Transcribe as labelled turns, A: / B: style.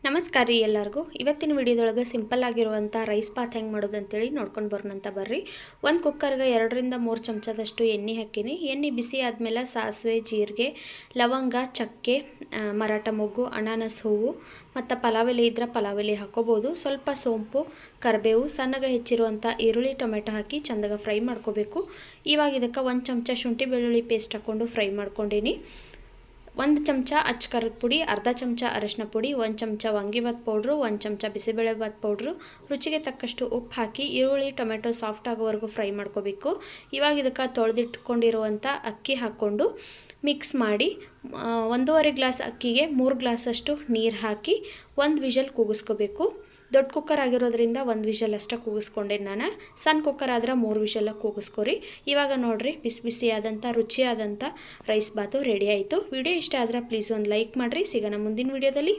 A: ನಮಸ್ಕಾರ ರೀ ಎಲ್ಲರಿಗೂ. ಇವತ್ತಿನ ವಿಡಿಯೋದೊಳಗೆ ಸಿಂಪಲ್ ಆಗಿರುವಂಥ ರೈಸ್ ಬಾತ್ ಹೆಂಗೆ ಮಾಡೋದು ಅಂತೇಳಿ ನೋಡ್ಕೊಂಡು ಬರೋಣಂತ ಬರ್ರಿ. ಒಂದು ಕುಕ್ಕರ್ಗೆ 2 ರಿಂದ 3 ಚಮಚದಷ್ಟು ಎಣ್ಣೆ ಹಾಕಿನಿ. ಎಣ್ಣೆ ಬಿಸಿ ಆದಮೇಲೆ ಸಾಸಿವೆ, ಜೀರಿಗೆ, ಲವಂಗ, ಚಕ್ಕೆ, ಮರಾಠ ಮೊಗ್ಗು, ಅನಾನಸ್ ಹೂವು ಮತ್ತು ಪಲಾವ್ ಎಲೆ ಇದ್ರೆ ಪಲಾವ್ ಎಲೆ ಹಾಕೋಬೋದು. ಸ್ವಲ್ಪ ಸೋಂಪು, ಕರಿಬೇವು, ಸಣ್ಣಗೆ ಹೆಚ್ಚಿರುವಂಥ ಈರುಳ್ಳಿ, ಟೊಮೆಟೊ ಹಾಕಿ ಚಂದಾಗ ಫ್ರೈ ಮಾಡ್ಕೋಬೇಕು. ಇವಾಗ ಇದಕ್ಕೆ 1 ಚಮಚ ಶುಂಠಿ ಬೆಳ್ಳುಳ್ಳಿ ಪೇಸ್ಟ್ ಹಾಕ್ಕೊಂಡು ಫ್ರೈ ಮಾಡ್ಕೊಂಡೀನಿ. 1 ಚಮಚ ಅಚ್ಚ ಖಾರದ ಪುಡಿ, ಅರ್ಧ ಚಮಚ ಅರಶಿನ ಪುಡಿ, 1 ಚಮಚ ವಾಂಗಿಬಾತ್ ಪೌಡ್ರು, 1 ಚಮಚ ಬಿಸಿಬೇಳೆಬಾತ್ ಪೌಡ್ರು, ರುಚಿಗೆ ತಕ್ಕಷ್ಟು ಉಪ್ಪು ಹಾಕಿ ಈರುಳ್ಳಿ ಟೊಮೆಟೊ ಸಾಫ್ಟ್ ಆಗೋವರೆಗೂ ಫ್ರೈ ಮಾಡ್ಕೋಬೇಕು. ಇವಾಗ ಇದಕ್ಕೆ ತೊಳೆದಿಟ್ಕೊಂಡಿರುವಂಥ ಅಕ್ಕಿ ಹಾಕ್ಕೊಂಡು ಮಿಕ್ಸ್ ಮಾಡಿ 1.5 ಗ್ಲಾಸ್ ಅಕ್ಕಿಗೆ 3 ಗ್ಲಾಸಷ್ಟು ನೀರು ಹಾಕಿ 1 ವಿಷಲ್ ಕೂಗಿಸ್ಕೋಬೇಕು. ದೊಡ್ಡ ಕುಕ್ಕರ್ ಆಗಿರೋದ್ರಿಂದ 1 ವಿಷಲ್ ಅಷ್ಟೇ ಕೂಗಿಸ್ಕೊಂಡೆ ನಾನು. ಸಣ್ಣ ಕುಕ್ಕರ್ ಆದ್ರೆ 3 ವಿಷಲ್ ಕೂಗಿಸ್ಕೊರಿ. ಇವಾಗ ನೋಡಿರಿ, ಬಿಸಿ ಬಿಸಿಯಾದಂಥ ರುಚಿಯಾದಂಥ ರೈಸ್ ಬಾತು ರೆಡಿ ಆಯಿತು. ವಿಡಿಯೋ ಇಷ್ಟ ಆದರೆ ಪ್ಲೀಸ್ ಒಂದು ಲೈಕ್ ಮಾಡಿರಿ. ಸಿಗೋಣ ಮುಂದಿನ ವಿಡಿಯೋದಲ್ಲಿ.